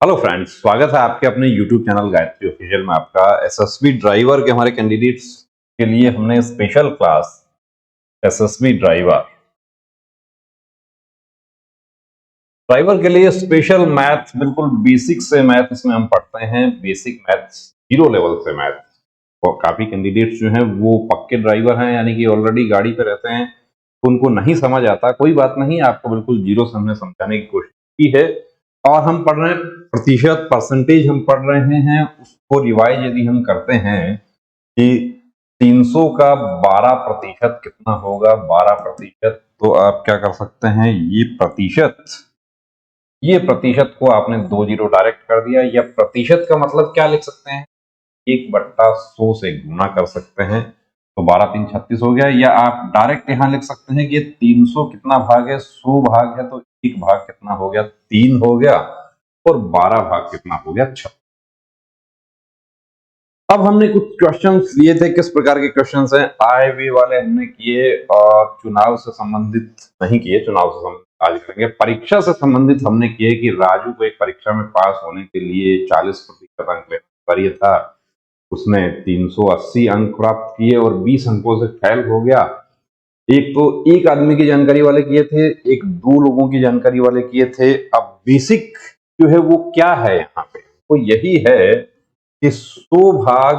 Hello friends, स्वागत है आपके अपने YouTube चैनल गायत्री ऑफिशियल में। आपका एसएसबी ड्राइवर के हमारे कैंडिडेट्स के लिए हमने स्पेशल क्लास एसएसबी ड्राइवर के लिए स्पेशल मैथ, बिल्कुल बेसिक से मैथ इसमें हम पढ़ते हैं। बेसिक मैथ्स, जीरो लेवल से मैथ। काफी कैंडिडेट्स जो हैं वो पक्के ड्राइवर हैं, यानी कि ऑलरेडी गाड़ी पे रहते हैं, तो उनको नहीं समझ आता। कोई बात नहीं, आपको बिल्कुल जीरो से हमने समझाने की कोशिश की है। और हम पढ़ रहे हैं प्रतिशत, परसेंटेज हम पढ़ रहे हैं। उसको रिवाइज यदि हम करते हैं कि 300 का 12% कितना होगा, 12%, तो आप क्या कर सकते हैं, ये प्रतिशत को आपने 2 जीरो डायरेक्ट कर दिया। या प्रतिशत का मतलब क्या लिख सकते हैं, 1/100 से गुना कर सकते हैं, तो 12 3 36 हो गया। या आप डायरेक्ट यहां लिख सकते हैं कि ये 300 कितना भाग है, 100 भाग है, तो 1 भाग कितना हो गया, 3 हो गया, और 12 भाग कितना हो गया, 36। अब हमने कुछ क्वेश्चंस लिए थे। किस प्रकार के क्वेश्चंस हैं, आए वे वाले हमने किए, और चुनाव से संबंधित नहीं किए। चुनाव से संबंधित आज करेंगे। परीक्षा से संबंधित हमने किए कि राजू को एक परीक्षा में पास होने के लिए 40% अंक लेना अनिवार्य था। उसने 380 अंक प्राप्त किए और 20 अंकों से फेल हो गया। एक तो एक आदमी की जानकारी वाले किए थे, एक दो लोगों की जानकारी वाले किए थे। अब बेसिक जो है वो क्या है यहाँ पे, वो यही है कि 100 भाग,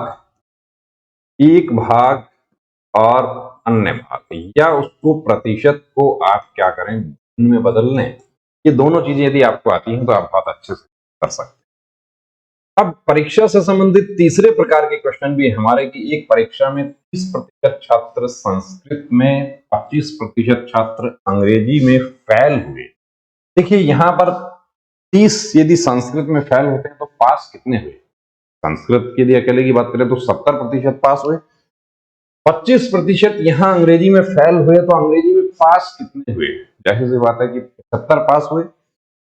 1 भाग और अन्य भाग, या उसको प्रतिशत को आप क्या करें, इनमें बदल लें। ये दोनों चीजें यदि आपको आती हैं तो आप बहुत अच्छे से कर सकते हैं। अब परीक्षा से संबंधित तीसरे प्रकार के क्वेश्चन भी हमारे की एक परीक्षा में 30% छात्र संस्कृत में, 25% छात्र अंग्रेजी में फेल हुए। देखिए यहां पर 30 यदि संस्कृत में फेल होते हैं तो पास कितने हुए। संस्कृत के लिए अकेले की बात करें तो 70% पास हुए। 25% यहां अंग्रेजी में फेल हुए, तो अंग्रेजी में पास कितने हुए। जाहिर सी बात है कि 75 पास हुए।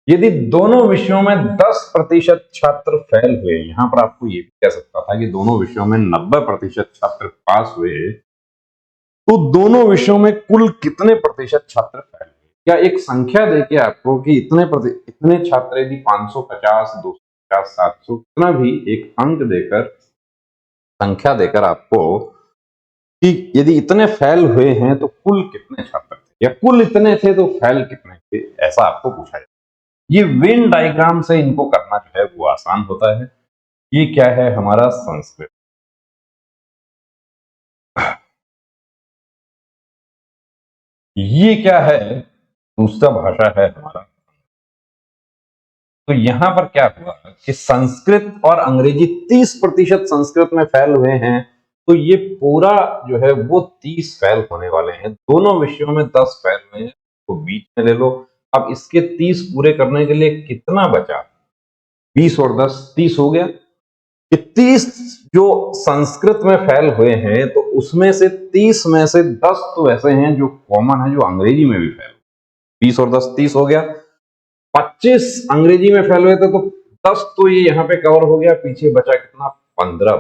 यदि दोनों विषयों में 10% छात्र फेल हुए, यहां पर आपको ये भी कह सकता था कि दोनों विषयों में 90% छात्र पास हुए, तो दोनों विषयों में कुल कितने प्रतिशत छात्र फेल हुए। या एक संख्या देके आपको कि इतने छात्र, यदि 550, 250, 700, कितना भी एक अंक देकर, संख्या देकर आपको कि यदि इतने फेल हुए हैं तो कुल कितने छात्र थे, या कुल इतने थे तो फेल कितने थे, ऐसा आपको पूछा जाए। ये वेन डायग्राम से इनको करना जो है वो आसान होता है। ये क्या है, हमारा संस्कृत। ये क्या है, दूसरा भाषा है हमारा। तो यहां पर क्या हुआ कि संस्कृत और अंग्रेजी, 30% संस्कृत में फेल हुए हैं, तो ये पूरा जो है वो 30 फेल होने वाले हैं। दोनों विषयों में 10 फेल हुए हैं, तो बीच में ले लो। अब इसके 30 पूरे करने के लिए कितना बचा, 20 और 10, 30 हो गया। कि 30 जो संस्कृत में फेल हुए हैं, तो उसमें से 30 में से 10 तो ऐसे हैं जो कॉमन है, जो अंग्रेजी में भी फेल। 20 और 10, 30 हो गया। 25 अंग्रेजी में फेल हुए थे, तो 10 तो ये यहाँ पे कवर हो गया। पीछे बचा कितना, 15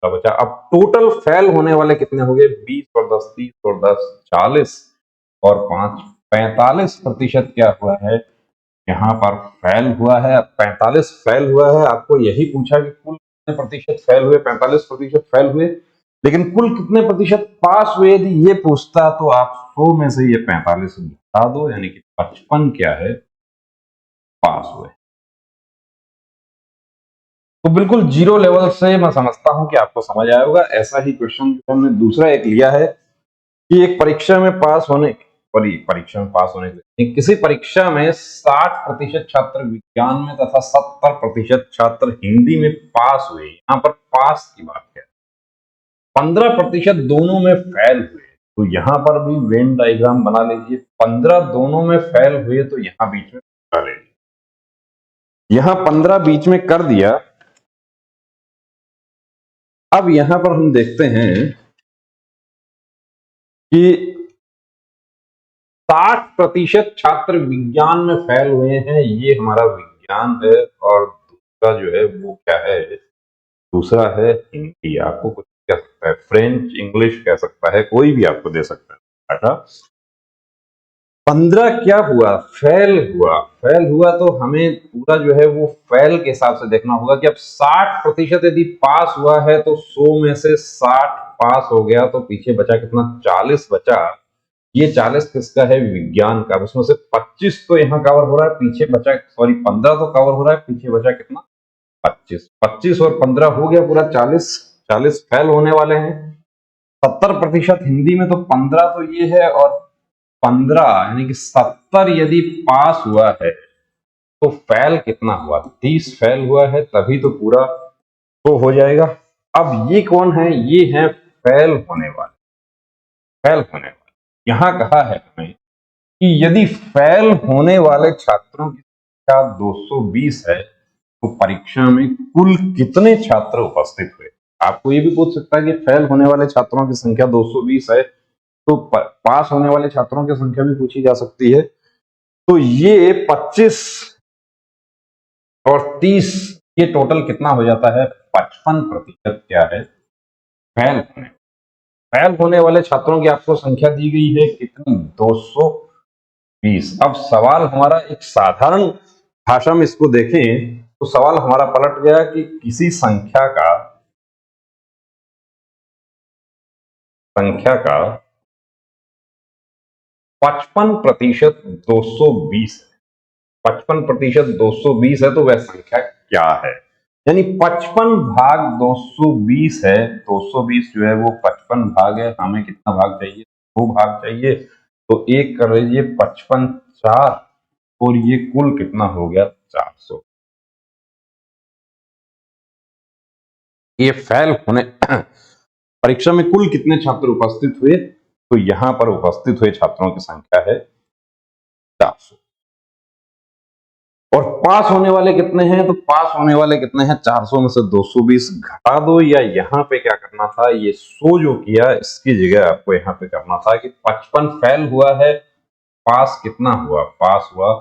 बचा। अब टोटल फेल होने वाले कितने हो गए, 20 और 10, 30 और 10, 40, और 5, 45% क्या हुआ है, यहाँ पर फेल हुआ है। 45 फेल हुआ है। आपको यही पूछा कि कुल कितने प्रतिशत फेल हुए, 45% फेल हुए, लेकिन कुल कितने प्रतिशत पास हुए। यदि ये पूछता तो आप 100 में से ये 45 घटा दो, यानी कि 55 क्या है, पास हुए। तो बिल्कुल जीरो लेवल से मैं समझता हूं कि आपको समझ आया होगा। ऐसा ही क्वेश्चन हमने दूसरा एक लिया है कि एक परीक्षा में पास होने, के लिए किसी परीक्षा में 60% छात्र विज्ञान में तथा 70% छात्र हिंदी में पास हुए। यहाँ पर पास की बात है। 15% दोनों में फेल हुए, तो यहाँ पर भी वेन डायग्राम बना लीजिए। 15 दोनों में फेल हुए, तो यहाँ बीच में बना लीजिए। यहाँ 15 बीच में कर दिया। अब यहां पर हम देखते हैं कि 60% छात्र विज्ञान में फेल हुए हैं। ये हमारा विज्ञान है। और दूसरा जो है वो क्या है, दूसरा है हिंदी। आपको कुछ कह सकता है, फ्रेंच, इंग्लिश कह सकता है, कोई भी आपको दे सकता है। 15 क्या हुआ, फेल हुआ। फेल हुआ तो हमें पूरा जो है वो फेल के हिसाब से देखना होगा कि अब 60% यदि पास हुआ है तो 100 में से 60 पास हो गया तो पीछे बचा कितना, 40 बचा। ये 40 किसका है, विज्ञान का। उसमें से 25 तो यहाँ कवर हो रहा है, पीछे बचा, सॉरी 15 तो कवर हो रहा है, पीछे बचा कितना, 25। 25 और 15 हो गया पूरा 40। 40 फेल होने वाले हैं। 70% हिंदी में तो 15 तो ये है, और 15 यानी कि 70 यदि पास हुआ है तो फेल कितना हुआ, 30 फेल हुआ है, तभी तो पूरा तो हो जाएगा। अब ये कौन है, ये है फेल होने वाले। फेल होने वाले यहां कहा है हमें कि यदि फेल होने वाले छात्रों की संख्या 220 है तो परीक्षा में कुल कितने छात्र उपस्थित हुए। आपको ये भी पूछ सकता है कि फेल होने वाले छात्रों की संख्या 220 है तो पास होने वाले छात्रों की संख्या भी पूछी जा सकती है। तो ये 25 और 30 ये टोटल कितना हो जाता है, 55% क्या है, फेल होने। फेल होने वाले छात्रों की आपको संख्या दी गई है कितनी, 220। अब सवाल हमारा एक साधारण भाषा में इसको देखें तो सवाल हमारा पलट गया कि किसी संख्या का 55% 220 है। 55% 220 है तो वह संख्या क्या है। यानी 55 भाग 220 है। 220 जो है वो 55 भाग है, हमें कितना भाग चाहिए, 2 भाग चाहिए। तो एक कर लीजिए 55 4, और ये कुल कितना हो गया, 400। ये फेल होने परीक्षा में कुल कितने छात्र उपस्थित हुए, तो यहां पर उपस्थित हुए छात्रों की संख्या है 400। और पास होने वाले कितने हैं, तो पास होने वाले कितने हैं, 400 में से 220 घटा दो, या यहाँ पे क्या करना था, ये 100 जो किया इसकी जगह आपको यहाँ पे करना था कि 55 फेल हुआ है, पास कितना हुआ, पास हुआ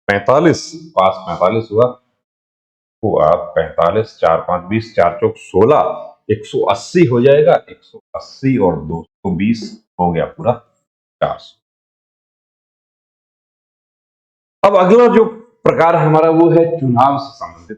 45, पास 45 हुआ। तो आप 45, 4 5 20, 4 चौक 16, 180 हो जाएगा। 180 और 220 हो गया पूरा 400। अब अगला जो प्रकार हमारा वो है चुनाव से संबंधित।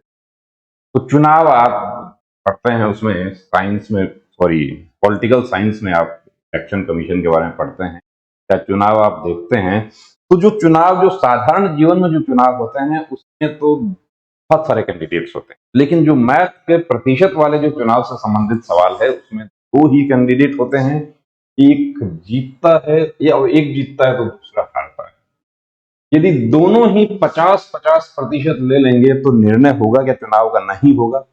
तो चुनाव आप पढ़ते हैं उसमें साइंस में, सॉरी पॉलिटिकल साइंस में आप इलेक्शन कमीशन के बारे में पढ़ते हैं, या चुनाव आप देखते हैं। तो जो चुनाव, जो साधारण जीवन में जो चुनाव होते हैं उसमें तो बहुत सारे कैंडिडेट्स होते हैं, लेकिन जो मैथ के प्रतिशत वाले जो चुनाव से संबंधित सवाल है उसमें 2 ही कैंडिडेट होते हैं। एक जीतता है, या एक जीतता है तो दूसरा हारता है। यदि दोनों ही 50-50% ले लेंगे तो निर्णय होगा क्या, चुनाव का नहीं होगा।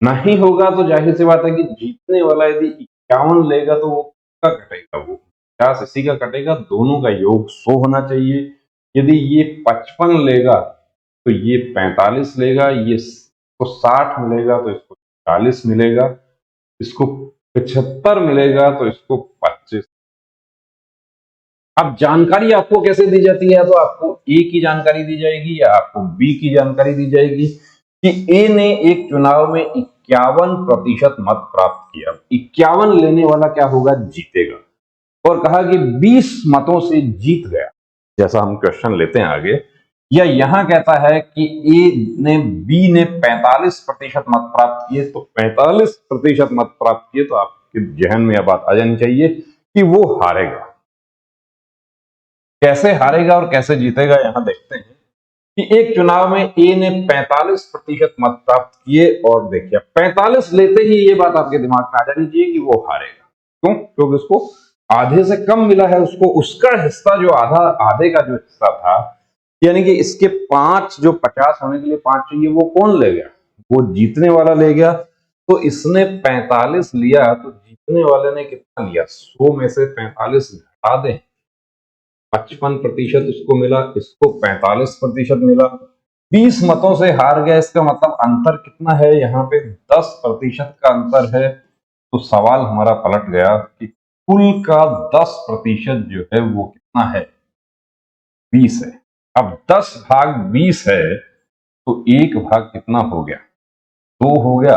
नहीं होगा तो जाहिर सी बात है कि जीतने वाला यदि 51 लेगा तो वो किसका कटेगा, वो 50 इसी का कटेगा। दोनों का योग 100 होना चाहिए। यदि ये 55 लेगा तो ये 45 लेगा, ये इसको 60 मिलेगा तो इसको 40 मिलेगा, इसको 75 मिलेगा तो इसको 25। अब जानकारी आपको कैसे दी जाती है, तो आपको ए की जानकारी दी जाएगी या आपको बी की जानकारी दी जाएगी कि ए ने एक चुनाव में 51% मत प्राप्त किया। 51 लेने वाला क्या होगा, जीतेगा। और कहा कि 20 मतों से जीत गया, जैसा हम क्वेश्चन लेते हैं आगे। या यहां कहता है कि बी ने 45% मत प्राप्त किए, तो 45% मत प्राप्त किए तो आपके जहन में यह बात आ जानी चाहिए कि वो हारेगा। कैसे हारेगा और कैसे जीतेगा, यहां देखते हैं कि एक चुनाव में ए ने 45% मत प्राप्त किए, और देखिए 45 लेते ही ये बात आपके दिमाग में आ जानी चाहिए कि वो हारेगा। क्यों, क्योंकि उसको आधे से कम मिला है, उसको उसका हिस्सा जो आधा, आधे का जो हिस्सा था, यानी कि इसके 5 जो 50 होने के लिए 5 चाहिए, वो कौन ले गया, वो जीतने वाला ले गया। तो इसने 45 लिया तो जीतने वाले ने कितना लिया, 100 में से 45 घटा दें, 55% उसको मिला, इसको 45% मिला। 20 मतों से हार गया, इसका मतलब अंतर कितना है, यहाँ पे 10% का अंतर है। तो सवाल हमारा पलट गया कि कुल का 10% जो है वो कितना है, 20 है। अब 10 भाग 20 है तो एक भाग कितना हो गया, 2 हो गया,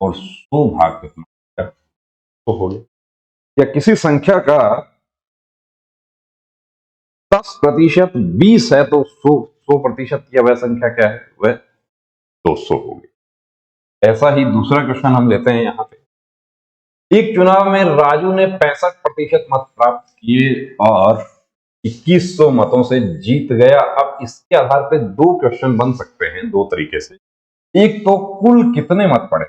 और 100 भाग कितना हो गया, तो हो गया। या किसी संख्या का 10% 20 है तो 100% की अवैध संख्या क्या है, वह 200 होगी। ऐसा ही दूसरा क्वेश्चन हम लेते हैं यहाँ पे। एक चुनाव में राजू ने 65% मत प्राप्त किए और 2100 मतों से जीत गया। अब इसके आधार पे दो क्वेश्चन बन सकते हैं दो तरीके से। एक तो कुल कितने मत पड़े,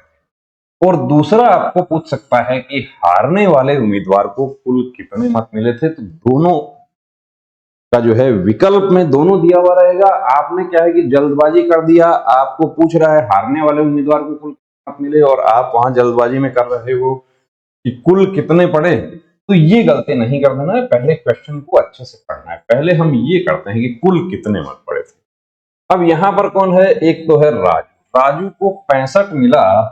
और दूसरा आपको पूछ सकता है कि हारने वाले उम्मीदवार को कुल कितने मत मिले थे। तो दोनों का जो है विकल्प में दोनों दिया हुआ रहेगा। आपने क्या है कि जल्दबाजी कर दिया, आपको पूछ रहा है हारने वाले उम्मीदवार को कुल मत मिले और आप वहां जल्दबाजी में कर रहे हो कि कुल कितने पड़े। तो ये गलती नहीं कर देना है, पहले क्वेश्चन को अच्छे से पढ़ना है। पहले हम ये करते हैं कि कुल कितने मत पड़े थे। अब यहां पर कौन है, एक तो है राजू, राजू को 65 मिला,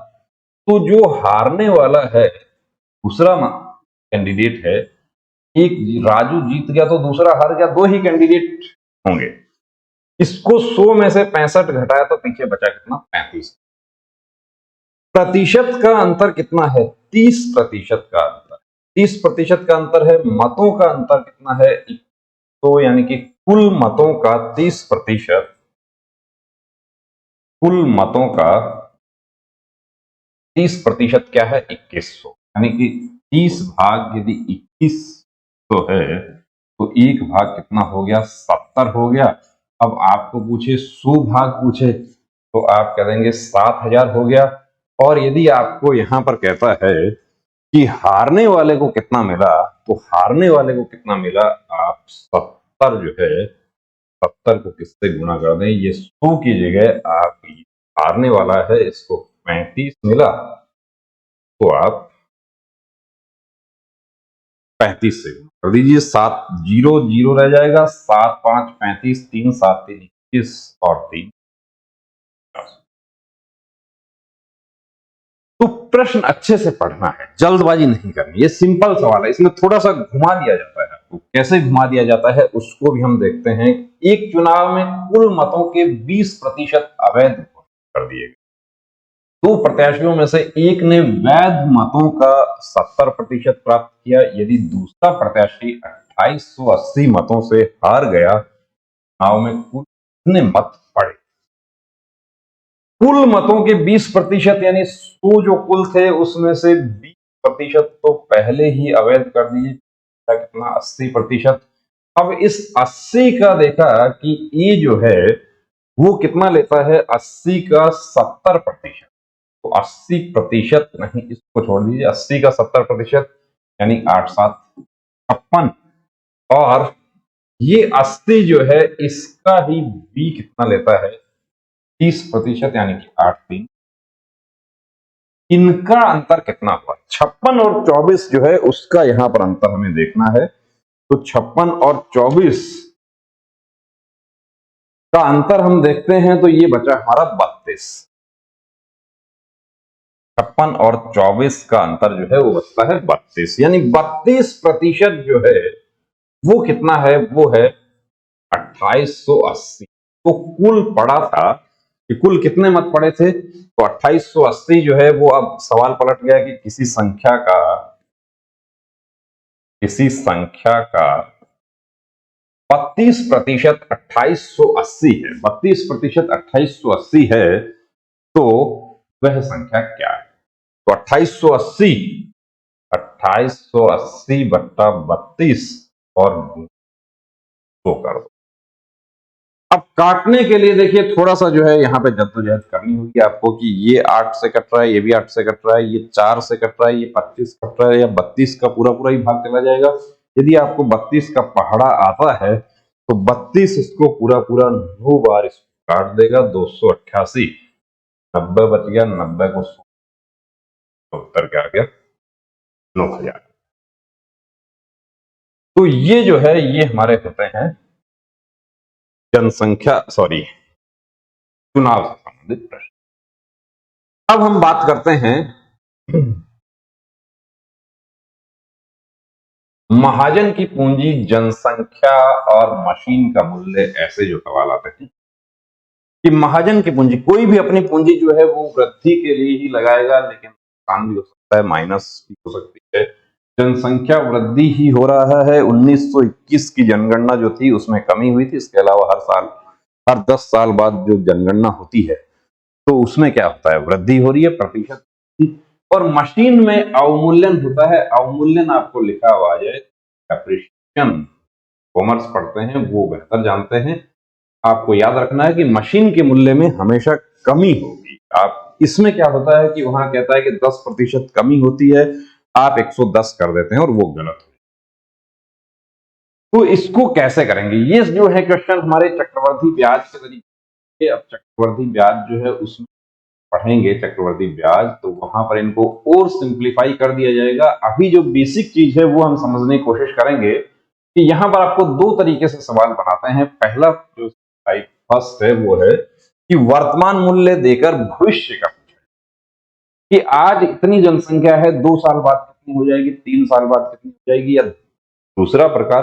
तो जो हारने वाला है दूसरा कैंडिडेट है, एक राजू जीत गया तो दूसरा हार गया, दो ही कैंडिडेट होंगे। इसको 100 में से 65 घटाया तो पीछे बचा कितना, 35। प्रतिशत का अंतर कितना है, 30% का अंतर। 30% का अंतर है, मतों का अंतर कितना है, तो यानी कि कुल मतों का 30%, कुल मतों का 30% क्या है, 2100। यानी कि 30 भाग यदि 2100 है तो एक भाग कितना हो गया, 70 हो गया। अब आपको पूछे 100 भाग पूछे तो आप कह देंगे 7000 हो गया। और यदि आपको यहां पर कहता है कि हारने वाले को कितना मिला, तो हारने वाले को कितना मिला, आप 70 जो है 70 को किससे गुणा कर दें, ये 100 की जगह आप हारने वाला है इसको 35 मिला तो आप 35 से गुणा कर दीजिए। 7 0 0 रह जाएगा, 7 5 35, 3 7 3 21 और 3। तो प्रश्न अच्छे से पढ़ना है, जल्दबाजी नहीं करनी। ये सिंपल सवाल है, इसमें थोड़ा सा घुमा दिया जाता है। आपको कैसे घुमा दिया जाता है उसको भी हम देखते हैं। एक चुनाव में कुल मतों के 20% अवैध कर दिए गए। दो प्रत्याशियों में से एक ने वैध मतों का 70% प्राप्त किया। यदि दूसरा प्रत्याशी 2880 मतों से हार गया, चुनाव में कुल कितने मत पड़े। कुल मतों के 20% यानी 100 जो कुल थे उसमें से 20% तो पहले ही अवैध कर दिए। कितना, 80%। अब इस 80 का देखा कि ये जो है वो कितना लेता है, 80 का 70%। तो 80% नहीं, इसको छोड़ दीजिए, 80 का 70% यानी 8 7 56। और ये 80 जो है इसका ही बी कितना लेता है, 30% यानी कि 8 3। इनका अंतर कितना हुआ, 56 और 24 जो है उसका यहां पर अंतर हमें देखना है। तो 56 और 24 का अंतर हम देखते हैं तो ये बचा हमारा 32। 56 और 24 का अंतर जो है वो बचता है 32, यानी 32% जो है वो कितना है, वो है 2880। तो कुल पड़ा था कि कुल कितने मत पड़े थे, तो 2880 जो है वो अब सवाल पलट गया कि किसी संख्या का 32% 2880 है, 32% 2880 है, तो वह संख्या क्या है। तो 2880 बट्टा 32 और 2 कर दो। अब काटने के लिए देखिए थोड़ा सा जो है यहाँ पे जद्दोजहद करनी होगी आपको कि ये 8 से कट रहा है, ये भी 8 से कट रहा है, ये 4 से कट रहा है, ये 25 कट रहा है, या 32 का पूरा पूरा ही भाग चला जाएगा। यदि आपको 32 का पहाड़ा आता है तो 32 इसको पूरा पूरा 9 बार इसको काट देगा, 288। 90 बच गया, 90 को उत्तर क्या आ गया, 9000। तो ये जो है ये हमारे होते हैं जनसंख्या चुनाव से संबंधित प्रश्न। अब हम बात करते हैं महाजन की पूंजी, जनसंख्या और मशीन का मूल्य। ऐसे जो सवाल आते हैं कि महाजन की पूंजी, कोई भी अपनी पूंजी जो है वो वृद्धि के लिए ही लगाएगा, लेकिन नुकसान भी हो सकता है, माइनस भी हो सकती है। जनसंख्या वृद्धि ही हो रहा है। 1921 की जनगणना जो थी उसमें कमी हुई थी। इसके अलावा हर 10 साल बाद जो जनगणना होती है तो उसमें क्या होता है, वृद्धि हो रही है, प्रतिशत। और मशीन में अवमूल्यन होता है। अवमूल्यन आपको लिखा हुआ आ जाए, एप्रिसिएशन, कॉमर्स पढ़ते हैं वो बेहतर जानते हैं। आपको याद रखना है कि मशीन के मूल्य में हमेशा कमी होगी। आप इसमें क्या होता है कि वहां कहता है कि 10% कमी होती है, आप 110 कर देते हैं और वो गलत हो। तो इसको कैसे करेंगे, ये जो है क्वेश्चन हमारे चक्रवर्ती ब्याज के तरीके। अब चक्रवर्ती ब्याज जो है उसमें पढ़ेंगे चक्रवर्ती ब्याज, तो वहां पर इनको और सिंप्लीफाई कर दिया जाएगा। अभी जो बेसिक चीज है वो हम समझने की कोशिश करेंगे कि यहां पर आपको दो तरीके से सवाल बनाते हैं। पहला जो टाइप फर्स्ट है वो है कि वर्तमान मूल्य देकर भविष्य का पूछा कि आज इतनी जनसंख्या है, 2 साल बाद कितनी हो जाएगी, 3 साल बाद कितनी हो जाएगी। या दूसरा प्रकार,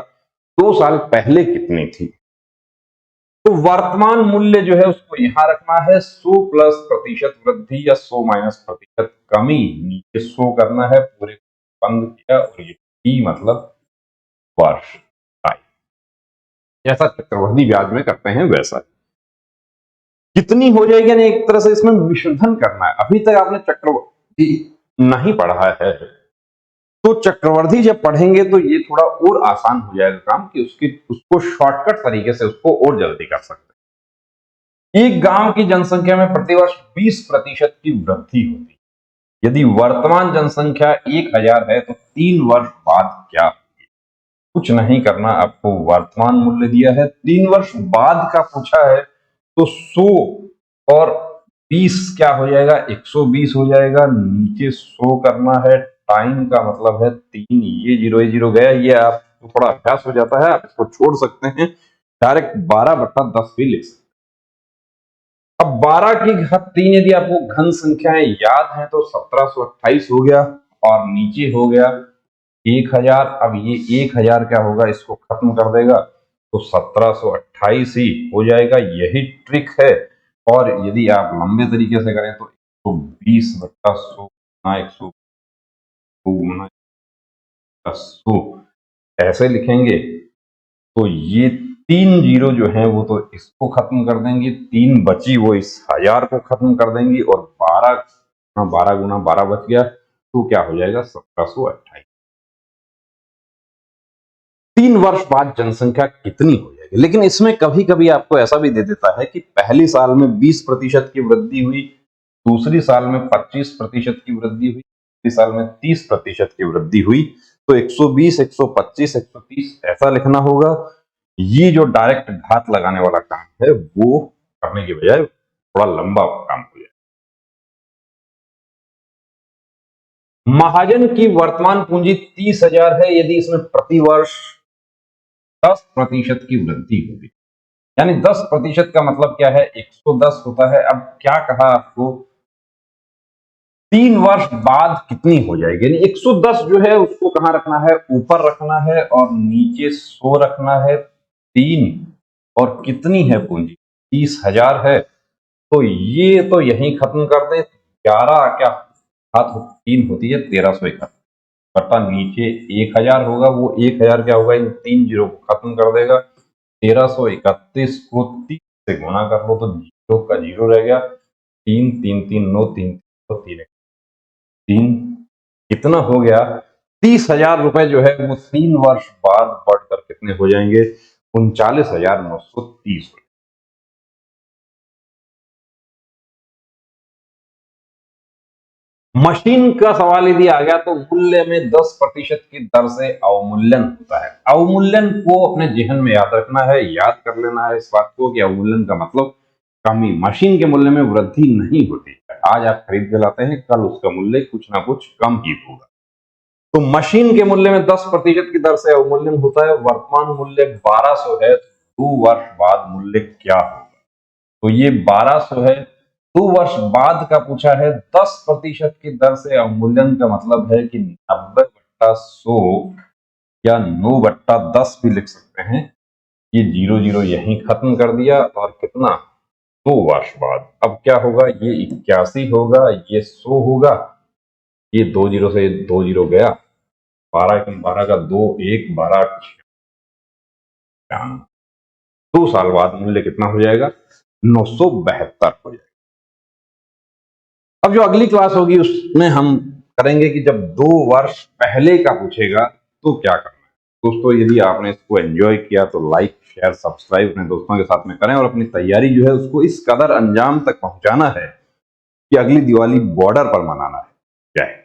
2 साल पहले कितनी थी। तो वर्तमान मूल्य जो है उसको यहां रखना है, 100 प्लस प्रतिशत वृद्धि या 100 माइनस प्रतिशत कमी, नीचे 100 करना है, पूरे बंद किया, और ये टी मतलब वर्ष, जैसा चक्रवृद्धि ब्याज में करते हैं वैसा। कितनी हो जाएगी यानी एक तरह से इसमें विशोधन करना है। अभी तक आपने चक्रवृद्धि नहीं पढ़ा है, तो चक्रवृद्धि जब पढ़ेंगे तो ये थोड़ा और आसान हो जाएगा काम, कि उसको शॉर्टकट तरीके से उसको और जल्दी कर सकते हैं। एक गांव की जनसंख्या में प्रतिवर्ष 20% की वृद्धि होती है। यदि वर्तमान जनसंख्या 1000 है तो 3 वर्ष बाद क्या होगी। कुछ नहीं करना, आपको वर्तमान मूल्य दिया है, 3 वर्ष बाद का पूछा है, तो 100 और 20 क्या हो जाएगा, 120 हो जाएगा, नीचे 100 करना है, टाइम का मतलब है 3, ये 0 गया, ये आप थोड़ा अभ्यास हो जाता है, आप इसको छोड़ सकते हैं, डायरेक्ट 12/10 भी लिख सकते हैं। अब 12 की घात 3 यदि आपको घन संख्याएं याद हैं तो 1728 हो गया, और नीचे हो गया 1000। अब ये 1000 क्या होगा, इसको खत्म कर देगा तो 1728 ही हो जाएगा। यही ट्रिक है। और यदि आप लंबे तरीके से करें तो 120/100 गुना 100 गुना 100 ऐसे लिखेंगे, तो ये 3 जीरो जो है वो तो इसको खत्म कर देंगे, 3 बची वो इस 1000 को खत्म कर देंगी, और 12 गुना 12 बच गया, तो क्या हो जाएगा, 1728। 3 वर्ष बाद जनसंख्या कितनी हो जाएगी। लेकिन इसमें कभी कभी आपको ऐसा भी दे देता है कि पहली साल में 20% की वृद्धि हुई, दूसरी साल में 25% की वृद्धि हुई, तीसरी साल में 30% की वृद्धि हुई, तो 120, 125, 130 ऐसा लिखना होगा। ये जो डायरेक्ट घात लगाने वाला काम है वो करने की बजाय थोड़ा लंबा काम हो जाए। महाजन की वर्तमान पूंजी 30,000 है। यदि इसमें प्रतिवर्ष 10% की वृद्धि होगी, यानी 10% का मतलब क्या है, 110 होता है। अब क्या कहा आपको, 3 वर्ष बाद कितनी हो जाएगी, यानी 110 जो है उसको कहां रखना है, ऊपर रखना है, और नीचे 100 रखना है, 3, और कितनी है पूंजी, 30,000 है, तो ये तो यहीं खत्म कर दें। 11 क्या हाथ 3 होती है, 1371 बटा नीचे 1000 होगा, वो 1000 क्या होगा, इन 3 जीरो को खत्म कर देगा। 1331 को 30 से गुणा कर लो तो जीरो का जीरो रह गया, 3 3 3 9 3 तो 3 कितना हो गया, 30,000 रुपए जो है वो 3 वर्ष बाद बढ़कर कितने हो जाएंगे, 39,930। मशीन का सवाल यदि आ गया तो मूल्य में 10% की दर से अवमूल्यन होता है। अवमूल्यन को अपने जेहन में याद रखना है, याद कर लेना है इस बात को कि अवमूल्यन का मतलब कमी, मशीन के मूल्य में वृद्धि नहीं होती है। आज आप खरीद के लाते हैं, कल उसका मूल्य कुछ ना कुछ कम ही होगा। तो मशीन के मूल्य में 10% की दर से अवमूल्यन होता है। वर्तमान मूल्य 1200 है, 2 वर्ष बाद मूल्य क्या होगा, तो ये 1200 है, 2 वर्ष बाद का पूछा है, 10% की दर से अवमूल्यन का मतलब है कि 90/100 या 9/10 भी लिख सकते हैं। ये 0 यहीं खत्म कर दिया, और कितना, 2 वर्ष बाद। अब क्या होगा, ये 81 होगा, ये 100 होगा, ये 2 जीरो से 2 जीरो गया, 12 एकम 12 का 2 1 12 2 साल बाद मूल्य कितना हो जाएगा? 972 हो जाएगा। अब जो अगली क्लास होगी उसमें हम करेंगे कि जब 2 वर्ष पहले का पूछेगा तो क्या करना है। दोस्तों यदि आपने इसको एंजॉय किया तो लाइक शेयर सब्सक्राइब अपने दोस्तों के साथ में करें और अपनी तैयारी जो है उसको इस कदर अंजाम तक पहुंचाना है कि अगली दिवाली बॉर्डर पर मनाना है। जय हिंद।